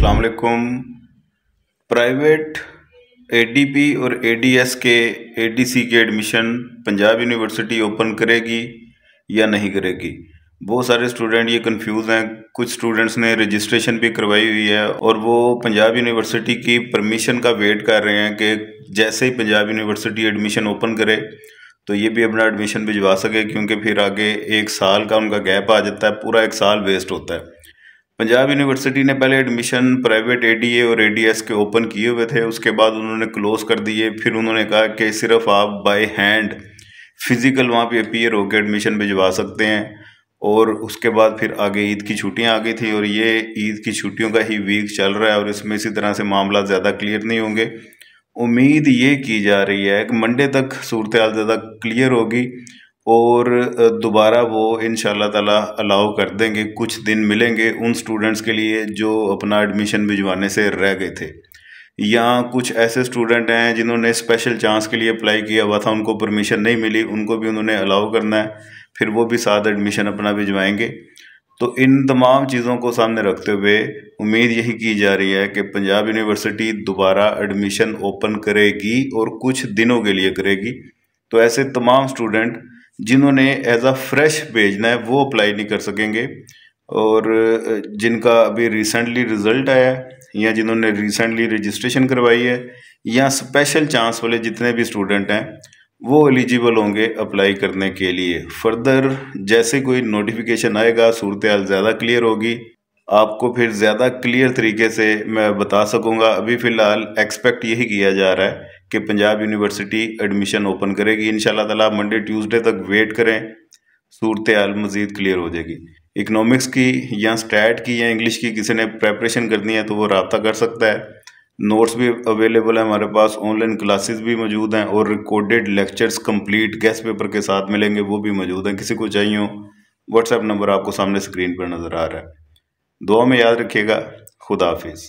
अस्सलाम वालेकुम। Private ADP और एडीएस के एडीसी के एडमिशन पंजाब यूनिवर्सिटी ओपन करेगी या नहीं करेगी। बहुत सारे स्टूडेंट ये कंफ्यूज हैं। कुछ स्टूडेंट्स ने रजिस्ट्रेशन भी करवाई हुई है और वो पंजाब यूनिवर्सिटी की परमिशन का वेट कर रहे हैं कि जैसे ही पंजाब यूनिवर्सिटी एडमिशन ओपन करे तो ये भी अपना एडमिशन भिजवा सके, क्योंकि फिर आगे एक साल का उनका गैप आ जाता है, पूरा एक साल वेस्ट होता है। पंजाब यूनिवर्सिटी ने पहले एडमिशन प्राइवेट एडीए और एडीएस के ओपन किए हुए थे, उसके बाद उन्होंने क्लोज कर दिए। फिर उन्होंने कहा कि सिर्फ आप बाय हैंड फिजिकल वहाँ पे अपीयर होकर एडमिशन भिजवा सकते हैं। और उसके बाद फिर आगे ईद की छुट्टियां आ गई थी और ये ईद की छुट्टियों का ही वीक चल रहा है और इसमें इसी तरह से मामला ज़्यादा क्लियर नहीं होंगे। उम्मीद ये की जा रही है कि मंडे तक सूरत हाल ज़्यादा क्लियर होगी और दोबारा वो इंशाल्लाह ताला अलाउ कर देंगे। कुछ दिन मिलेंगे उन स्टूडेंट्स के लिए जो अपना एडमिशन भिजवाने से रह गए थे, या कुछ ऐसे स्टूडेंट हैं जिन्होंने स्पेशल चांस के लिए अप्लाई किया हुआ था, उनको परमिशन नहीं मिली, उनको भी उन्होंने अलाउ करना है, फिर वो भी साथ एडमिशन अपना भिजवाएंगे। तो इन तमाम चीज़ों को सामने रखते हुए उम्मीद यही की जा रही है कि पंजाब यूनिवर्सिटी दोबारा एडमिशन ओपन करेगी और कुछ दिनों के लिए करेगी। तो ऐसे तमाम स्टूडेंट जिन्होंने एज अ फ्रेश भेजना है वो अप्लाई नहीं कर सकेंगे, और जिनका अभी रिसेंटली रिज़ल्ट आया है या जिन्होंने रिसेंटली रजिस्ट्रेशन करवाई है या स्पेशल चांस वाले जितने भी स्टूडेंट हैं वो एलिजिबल होंगे अप्लाई करने के लिए। फर्दर जैसे कोई नोटिफिकेशन आएगा, सूरत हाल ज़्यादा क्लियर होगी, आपको फिर ज़्यादा क्लियर तरीके से मैं बता सकूंगा। अभी फ़िलहाल एक्सपेक्ट यही किया जा रहा है कि पंजाब यूनिवर्सिटी एडमिशन ओपन करेगी। इंशाल्लाह ताला मंडे ट्यूसडे तक वेट करें, सूरत हाल मज़ीद क्लियर हो जाएगी। इकनॉमिक्स की या स्टैट की या इंग्लिश की किसी ने प्रेपरेशन करनी है तो वो रब्ता कर सकता है। नोट्स भी अवेलेबल है हमारे पास, ऑनलाइन क्लासेस भी मौजूद हैं और recorded lectures complete guest paper के साथ मिलेंगे, वो भी मौजूद हैं। किसी को चाहिए हो व्हाट्सएप नंबर आपको सामने स्क्रीन पर नज़र आ रहा है। दुआ में याद रखिएगा। खुदा हाफिज़।